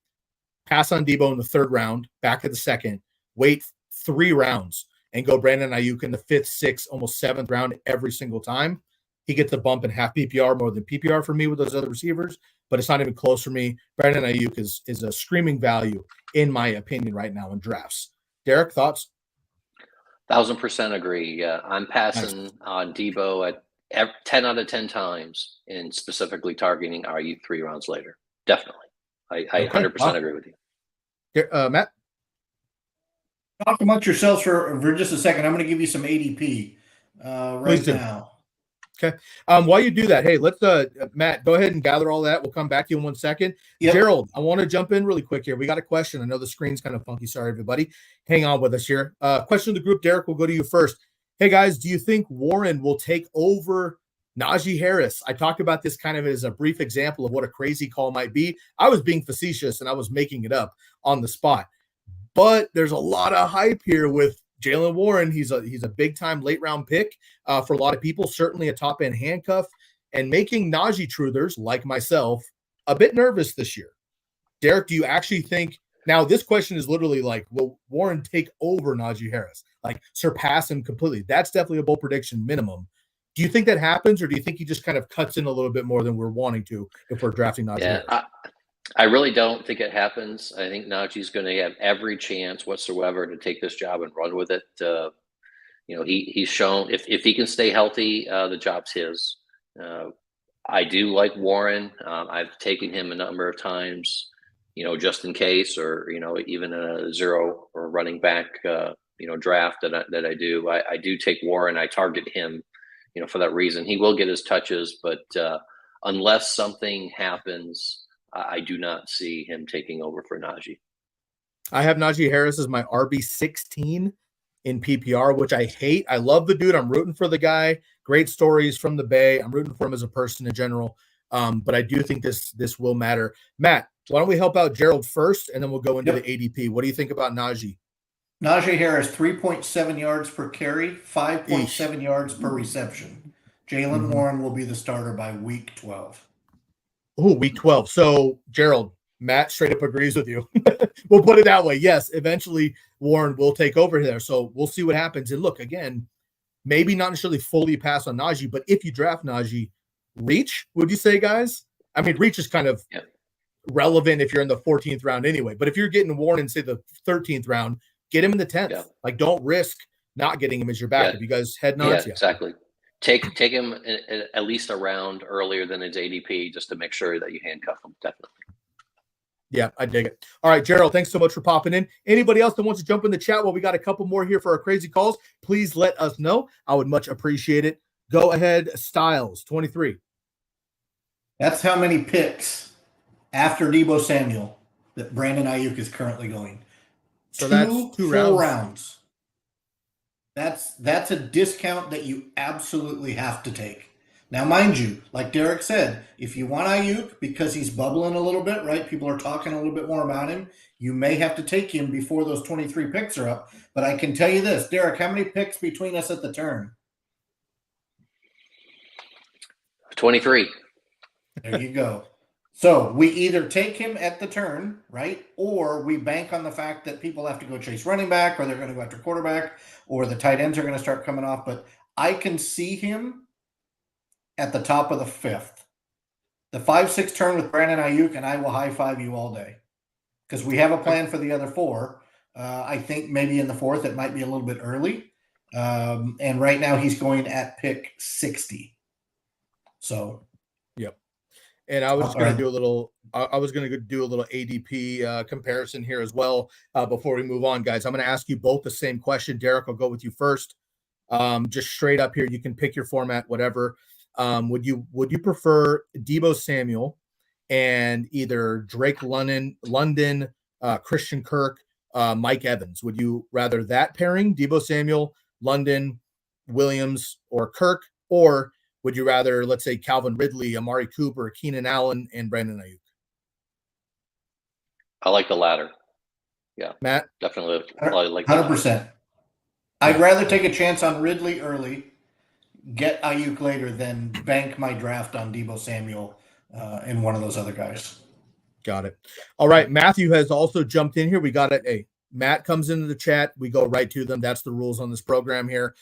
pass on Deebo in the 3rd round, back at the 2nd, wait 3 rounds, and go Brandon Ayuk in the 5th, 6th, almost 7th round every single time. He gets a bump in half PPR more than PPR for me with those other receivers, but it's not even close for me. Brandon Ayuk is a screaming value, in my opinion, right now in drafts. Derek, thoughts? 1,000% agree. I'm passing on Deebo at 10 out of 10 times, and specifically targeting Ayuk 3 rounds later. Definitely. I 100% agree with you. Matt? Talk amongst yourselves for just a second. I'm going to give you some ADP right now. Okay. While you do that, hey, let's Matt, go ahead and gather all that. We'll come back to you in 1 second. Yep. Gerald, I want to jump in really quick here. We got a question. I know the screen's kind of funky. Sorry, everybody. Hang on with us here. Question of the group. Derek, we'll go to you first. Hey, guys, do you think Warren will take over Najee Harris? I talked about this kind of as a brief example of what a crazy call might be. I was being facetious and I was making it up on the spot. But there's a lot of hype here with Jaylen Warren. He's a big-time late-round pick for a lot of people, certainly a top-end handcuff, and making Najee truthers like myself a bit nervous this year. Derek, do you actually think – now this question is literally like, will Warren take over Najee Harris, like surpass him completely? That's definitely a bold prediction minimum. Do you think that happens, or do you think he just kind of cuts in a little bit more than we're wanting to if we're drafting Najee Harris? I really don't think it happens. I think Najee's going to have every chance whatsoever to take this job and run with it. He's shown if he can stay healthy, the job's his. I do like Warren. I've taken him a number of times, just in case, or even a 0 or running back, draft that I do. I do take Warren. I target him, for that reason. He will get his touches, but unless something happens, I do not see him taking over for Najee. I have Najee Harris as my RB16 in PPR, which I hate. I love the dude. I'm rooting for the guy. Great stories from the Bay. I'm rooting for him as a person in general. But I do think this will matter. Matt, why don't we help out Gerald first, and then we'll go into the ADP. What do you think about Najee? Najee Harris, 3.7 yards per carry, 5.7 yards per reception. Jaylen Warren will be the starter by week 12. Oh, week 12. So, Gerald, Matt straight up agrees with you. We'll put it that way. Yes, eventually Warren will take over there. So we'll see what happens. And look, again, maybe not necessarily fully pass on Najee, but if you draft Najee, reach, would you say, guys? I mean, reach is kind of relevant if you're in the 14th round anyway. But if you're getting Warren in, say, the 13th round, get him in the 10th. Yeah. Like, don't risk not getting him as your backup. You guys head nods? Yeah, exactly. Take him at least a round earlier than his ADP just to make sure that you handcuff him. Definitely. Yeah, I dig it. All right, Gerald, thanks so much for popping in. Anybody else that wants to jump in the chat? Well, we got a couple more here for our crazy calls. Please let us know. I would much appreciate it. Go ahead, Stiles, 23. That's how many picks after Deebo Samuel that Brandon Ayuk is currently going. So that's 2 rounds. That's a discount that you absolutely have to take. Now, mind you, like Derek said, if you want Ayuk because he's bubbling a little bit, right? People are talking a little bit more about him. You may have to take him before those 23 picks are up. But I can tell you this, Derek, how many picks between us at the turn? 23. There you go. So we either take him at the turn, right? Or we bank on the fact that people have to go chase running back, or they're going to go after quarterback, or the tight ends are going to start coming off. But I can see him at the top of the 5th. The 5-6 turn with Brandon Ayuk, and I will high five you all day because we have a plan for the other 4. I think maybe in the 4th it might be a little bit early. And right now he's going at pick 60. So, yep. And I was going to do a little. I was going to do a little ADP comparison here as well before we move on, guys. I'm going to ask you both the same question. Derek, I'll go with you first. Just straight up here, you can pick your format, whatever. Would you prefer Deebo Samuel and either Drake London, Christian Kirk, Mike Evans? Would you rather that pairing, Deebo Samuel, London, Williams, or Kirk, or would you rather, let's say, Calvin Ridley, Amari Cooper, Keenan Allen, and Brandon Ayuk? I like the latter. Yeah, Matt, definitely like 100%. I'd rather take a chance on Ridley early, get Ayuk later, than bank my draft on Deebo Samuel and one of those other guys. Got it. All right. Matthew has also jumped in here. We got it. Hey, Matt comes into the chat. We go right to them. That's the rules on this program here.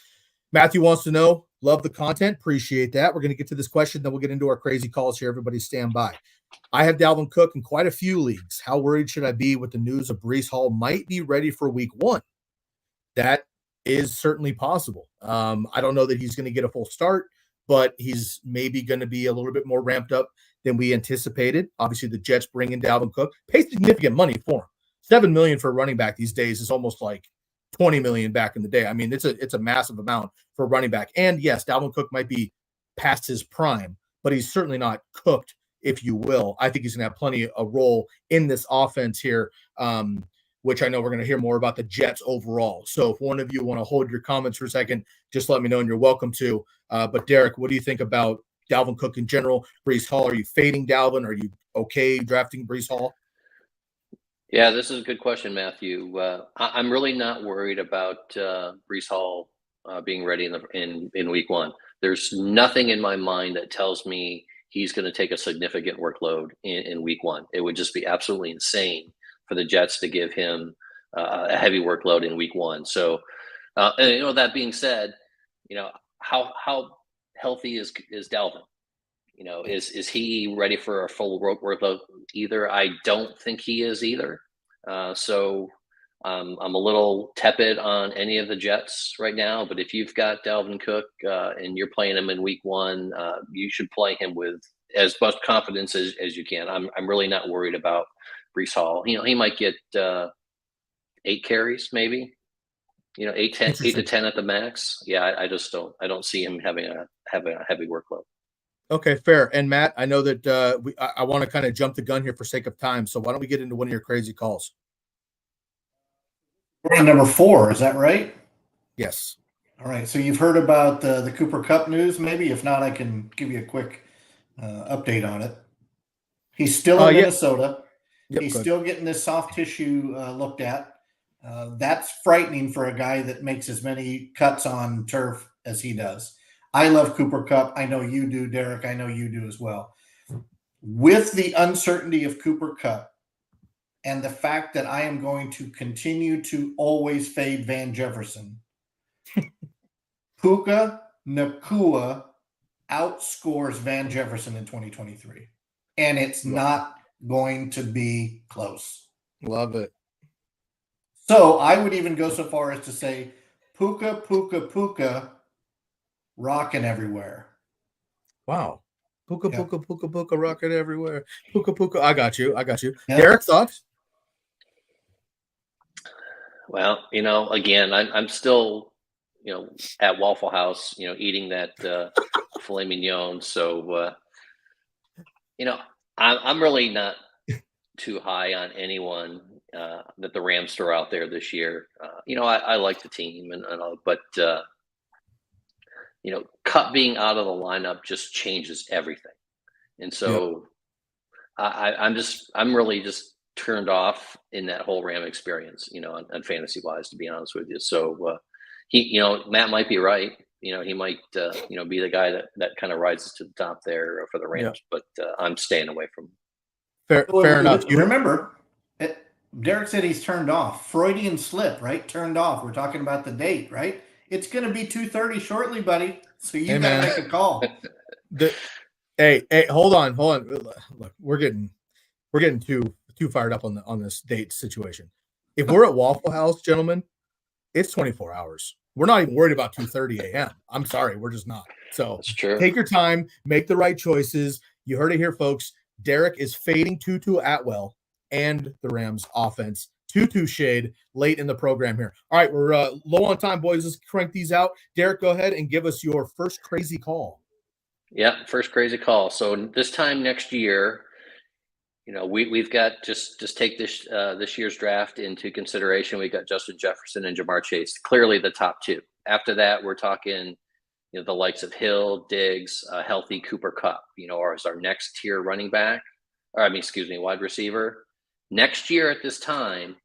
Matthew wants to know, love the content. Appreciate that. We're going to get to this question. Then we'll get into our crazy calls here. Everybody stand by. I have Dalvin Cook in quite a few leagues. How worried should I be with the news of Breece Hall might be ready for week 1? That is certainly possible. I don't know that he's going to get a full start, but he's maybe going to be a little bit more ramped up than we anticipated. Obviously, the Jets bring in Dalvin Cook, pay significant money for him. $7 million for a running back these days is almost like $20 million back in the day. I mean, it's a massive amount for a running back. And yes, Dalvin Cook might be past his prime, but he's certainly not cooked, if you will. I think he's going to have plenty of role in this offense here, which I know we're going to hear more about the Jets overall. So if one of you want to hold your comments for a second, just let me know, and you're welcome to. But Derek, what do you think about Dalvin Cook in general? Breece Hall, are you fading Dalvin? Are you okay drafting Breece Hall? Yeah, this is a good question, Matthew. I'm really not worried about Breece Hall being ready in week 1. There's nothing in my mind that tells me he's going to take a significant workload in week 1. It would just be absolutely insane for the Jets to give him a heavy workload in week 1. So, and that being said, how healthy is Dalvin? Is he ready for a full workload either? I don't think he is either. So I'm a little tepid on any of the Jets right now. But if you've got Dalvin Cook and you're playing him in week 1, you should play him with as much confidence as you can. I'm really not worried about Breece Hall. He might get 8 carries, maybe. 8 to 10 at the max. Yeah, I just don't see him having a heavy workload. Okay, fair. And Matt, I know that I want to kind of jump the gun here for sake of time. So why don't we get into one of your crazy calls? We're on number 4. Is that right? Yes. All right. So you've heard about the Cooper Kupp news, maybe? If not, I can give you a quick update on it. He's still in Minnesota. Yep, He's still getting this soft tissue looked at. That's frightening for a guy that makes as many cuts on turf as he does. I love Cooper Kupp. I know you do, Derek. I know you do as well. With the uncertainty of Cooper Kupp and the fact that I am going to continue to always fade Van Jefferson, Puka Nacua outscores Van Jefferson in 2023. And it's not going to be close. Love it. So I would even go so far as to say Puka rocking everywhere. Wow. Puka rocking everywhere. Puka. I got you. Yeah. Derek, thoughts? Well, again, I'm still, at Waffle House, eating that filet mignon. So, I'm really not too high on anyone that the Rams throw out there this year. I like the team and all, but Kupp being out of the lineup just changes everything. And so I'm really just turned off in that whole Ram experience, on fantasy wise, to be honest with you. So Matt might be right. He might, be the guy that kind of rises to the top there for the Rams, but I'm staying away from him. Fair enough. Remember, Derek said he's turned off. Freudian slip, right? Turned off. We're talking about the date, right? It's going to be 2:30 shortly, buddy. So you got to make a call. Hey, hold on. Look, we're getting too fired up on this date situation. If we're at Waffle House, gentlemen, it's 24 hours. We're not even worried about 2:30 a.m. I'm sorry, we're just not. So take your time, make the right choices. You heard it here, folks. Derek is fading Tutu Atwell and the Rams offense. Tutu shade late in the program here. All right, we're low on time, boys. Let's crank these out. Derek, go ahead and give us your first crazy call. Yeah, first crazy call. So this time next year, we've got just take this year's draft into consideration. We got Justin Jefferson and Jamar Chase, clearly the top two. After that, we're talking, the likes of Hill, Diggs, healthy Cooper Kupp, or as our next tier running back, wide receiver. Next year at this time,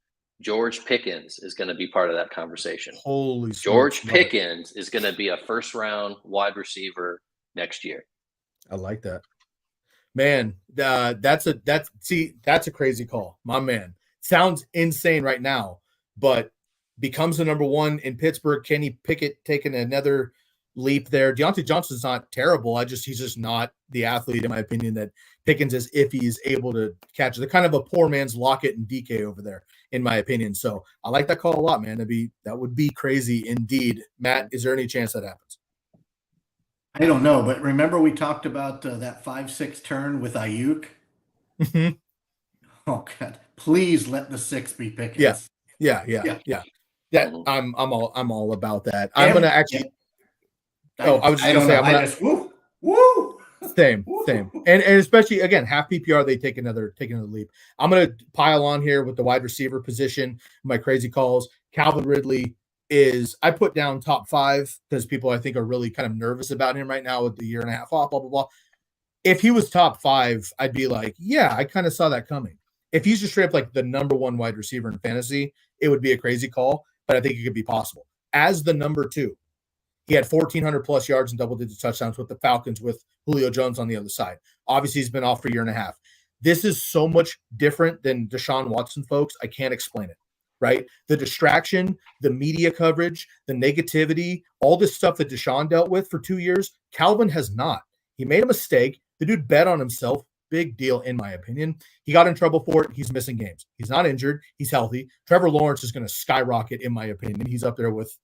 George Pickens is going to be part of that conversation. Holy George Pickens is going to be a first round wide receiver next year. I like that. Man, that's a crazy call. My man. Sounds insane right now, but becomes the number one in Pittsburgh. Kenny Pickett taking another leap there. Deontay Johnson's not terrible. He's just not the athlete, in my opinion, that Pickens is if he's able to catch it. They're kind of a poor man's Lockett and DK over there, in my opinion. So I like that call a lot, man. That would be crazy indeed. Matt, is there any chance that happens? I don't know, but remember we talked about that 5-6 turn with Ayuk? Mm-hmm. Oh God! Please let the 6 be Pickens. Yeah. I'm all about that. I'm gonna actually. I was just gonna say I'm gonna. Woo. Same. And especially again, half PPR, they take another leap. I'm gonna pile on here with the wide receiver position. My crazy calls. Calvin Ridley I put down top 5 because people I think are really kind of nervous about him right now with the year and a half off, blah, blah, blah. If he was top 5, I'd be like, yeah, I kind of saw that coming. If he's just straight up like the number 1 wide receiver in fantasy, it would be a crazy call, but I think it could be possible. As the number 2, he had 1,400 plus yards and double-digit touchdowns with the Falcons with Julio Jones on the other side. Obviously, he's been off for a year and a half. This is so much different than Deshaun Watson, folks. I can't explain it. Right? The distraction, the media coverage, the negativity, all this stuff that Deshaun dealt with for 2 years, Calvin has not. He made a mistake. The dude bet on himself. Big deal, in my opinion. He got in trouble for it. He's missing games. He's not injured. He's healthy. Trevor Lawrence is going to skyrocket, in my opinion. He's up there with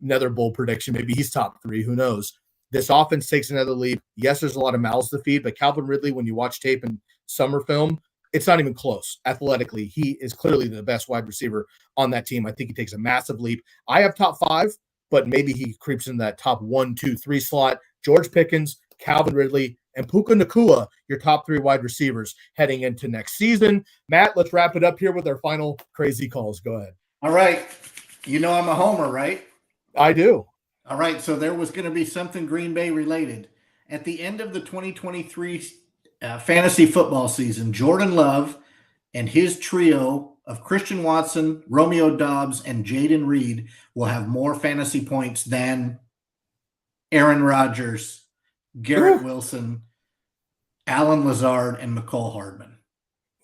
another bold prediction. Maybe he's top 3. Who knows? This offense takes another leap. Yes, there's a lot of mouths to feed, but Calvin Ridley, when you watch tape and summer film, it's not even close. Athletically, he is clearly the best wide receiver on that team. I think he takes a massive leap. I have top 5, but maybe he creeps in that top 1, 2, 3 slot. George Pickens, Calvin Ridley, and Puka Nacua, your top 3 wide receivers heading into next season. Matt, let's wrap it up here with our final crazy calls. Go ahead. All right. I'm a homer, right? I do. All right. So there was going to be something Green Bay related. At the end of the 2023 fantasy football season, Jordan Love and his trio of Christian Watson, Romeo Doubs, and Jaden Reed will have more fantasy points than Aaron Rodgers, Garrett Wilson, Alan Lazard, and McCole Hardman.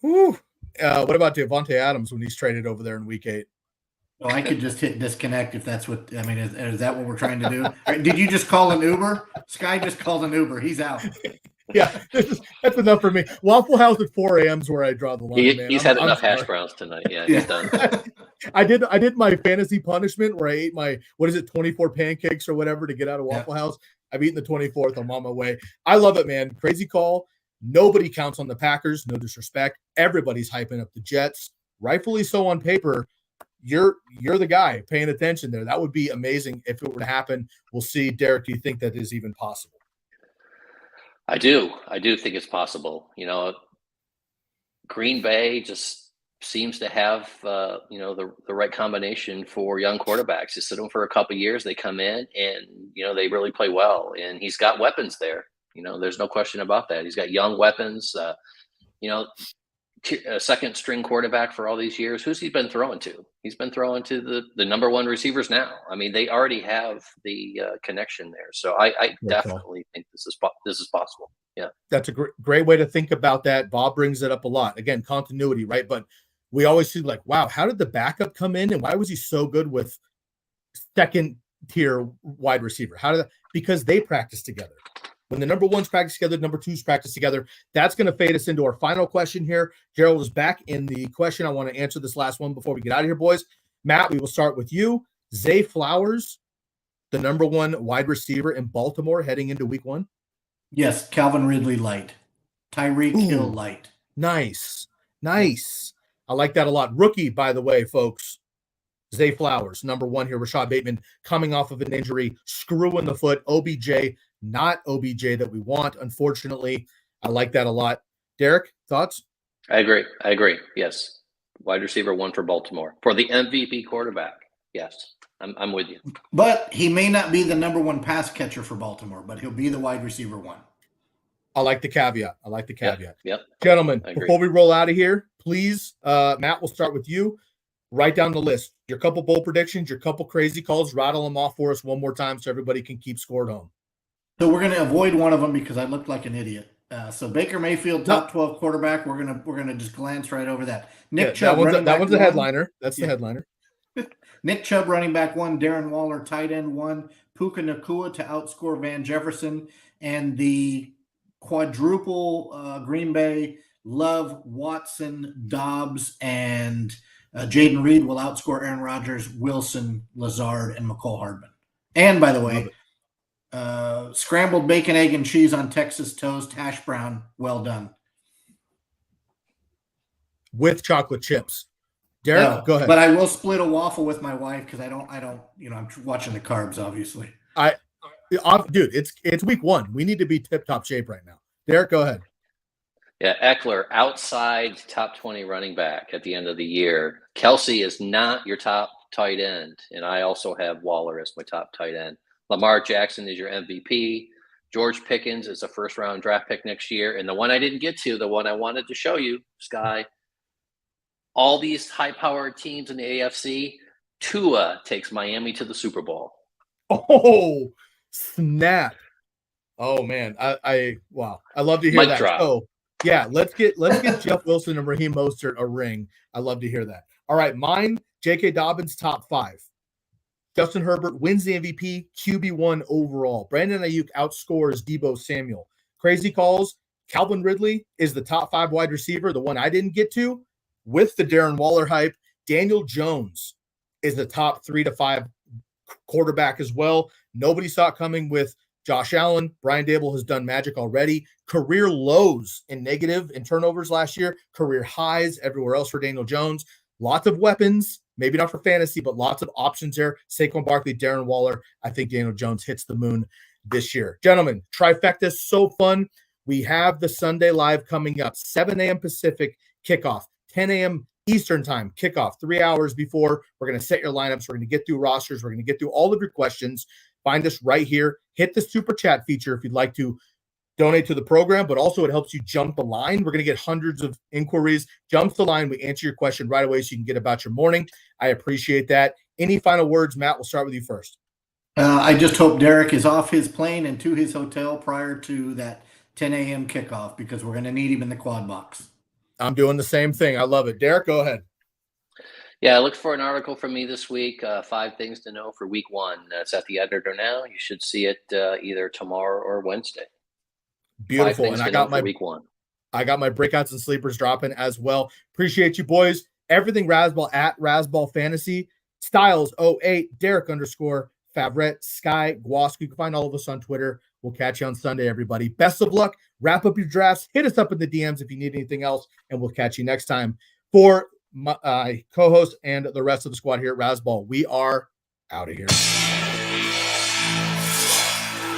What about Devontae Adams when he's traded over there in Week 8? Well, I could just hit disconnect if that's what I mean. Is that what we're trying to do? Did you just call an Uber? Sky just called an Uber. He's out. Yeah, that's enough for me. Waffle House at 4 a.m. is where I draw the line. He's had enough hash browns tonight. Yeah, he's done. I did my fantasy punishment where I ate my 24 pancakes or whatever to get out of Waffle House. I've eaten the 24th. I'm on my way. I love it, man. Crazy call. Nobody counts on the Packers. No disrespect. Everybody's hyping up the Jets. Rightfully so on paper. You're the guy paying attention there. That would be amazing if it were to happen. We'll see. Derek, do you think that is even possible? I do think it's possible. Green Bay just seems to have the right combination for young quarterbacks. You sit them for a couple of years, they come in and they really play well. And he's got weapons there. There's no question about that. He's got young weapons. second string quarterback for all these years. Who's he been throwing to? He's been throwing to the number one receivers now. I mean, they already have the connection there. So I definitely think this is possible. Yeah, that's a great way to think about that. Bob brings it up a lot. Again, continuity, right? But we always see like, wow, how did the backup come in, and why was he so good with second tier wide receiver? Because they practice together. When the number ones practice together, number twos practice together. That's going to fade us into our final question here. Gerald is back in the question. I want to answer this last one before we get out of here, boys. Matt, we will start with you. Zay Flowers, the number one wide receiver in Baltimore heading into week 1. Yes, Calvin Ridley light. Tyreek Hill light. Nice. I like that a lot. Rookie, by the way, folks. Zay Flowers, number 1 here. Rashad Bateman coming off of an injury, screw in the foot. OBJ, not OBJ that we want, unfortunately. I like that a lot. Derek, thoughts? I agree. Yes. Wide receiver 1 for Baltimore. For the MVP quarterback. Yes. I'm with you. But he may not be the number 1 pass catcher for Baltimore, but he'll be the wide receiver 1. I like the caveat. Yep. Gentlemen, before we roll out of here, please, Matt, we'll start with you. Write down the list. Your couple bold predictions, your couple crazy calls. Rattle them off for us one more time so everybody can keep score at home. So we're going to avoid one of them because I looked like an idiot. So Baker Mayfield, top 12 quarterback. We're gonna just glance right over that. Nick Chubb, that one's the headliner. That's the headliner. Nick Chubb, running back 1. Darren Waller, tight end 1. Puka Nacua to outscore Van Jefferson, and the quadruple Green Bay: Love, Watson, Dobbs, and Jaden Reed will outscore Aaron Rodgers, Wilson, Lazard, and McCole Hardman. And by the way, scrambled bacon, egg, and cheese on Texas toast, hash brown, well done. With chocolate chips. Derek, go ahead. But I will split a waffle with my wife because I don't, I'm watching the carbs, obviously. Dude, it's week 1. We need to be tip-top shape right now. Derek, go ahead. Yeah, Eckler, outside top 20 running back at the end of the year. Kelsey is not your top tight end, and I also have Waller as my top tight end. Lamar Jackson is your MVP. George Pickens is a first-round draft pick next year. And the one I didn't get to, the one I wanted to show you, Sky, all these high-powered teams in the AFC, Tua takes Miami to the Super Bowl. Oh, snap. Oh, man. Wow. I love to hear that. Drop. Oh, yeah, let's get Jeff Wilson and Raheem Mostert a ring. I love to hear that. All right, mine, J.K. Dobbins, top 5. Justin Herbert wins the MVP, QB1 overall. Brandon Ayuk outscores Deebo Samuel. Crazy calls. Calvin Ridley is the top 5 wide receiver, the one I didn't get to, with the Darren Waller hype. Daniel Jones is the top 3 to 5 quarterback as well. Nobody saw it coming with Josh Allen. Brian Dable has done magic already. Career lows in negative and turnovers last year. Career highs everywhere else for Daniel Jones. Lots of weapons, maybe not for fantasy, but lots of options there. Saquon Barkley, Darren Waller. I think Daniel Jones hits the moon this year. Gentlemen, trifecta, so fun. We have the Sunday Live coming up. 7 a.m. Pacific kickoff. 10 a.m. Eastern time kickoff. 3 hours before. We're going to set your lineups. We're going to get through rosters. We're going to get through all of your questions. Find us right here. Hit the super chat feature if you'd like to donate to the program, but also it helps you jump the line. We're going to get hundreds of inquiries. Jump the line. We answer your question right away so you can get about your morning. I appreciate that. Any final words, Matt? We'll start with you first. I just hope Derek is off his plane and to his hotel prior to that 10 a.m. kickoff because we're going to need him in the quad box. I'm doing the same thing. I love it. Derek, go ahead. Yeah, look for an article from me this week, 5 things to know for week 1. It's at the editor now. You should see it either tomorrow or Wednesday. Beautiful. And I got my week 1. I got my breakouts and sleepers dropping as well. Appreciate you, boys. Everything Rasball at Rasball Fantasy. Stiles 08, Derek _ Favret, Sky, Guasco. You can find all of us on Twitter. We'll catch you on Sunday, everybody. Best of luck. Wrap up your drafts. Hit us up in the DMs if you need anything else, and we'll catch you next time. For my co-host and the rest of the squad here at Rasball, we are out of here.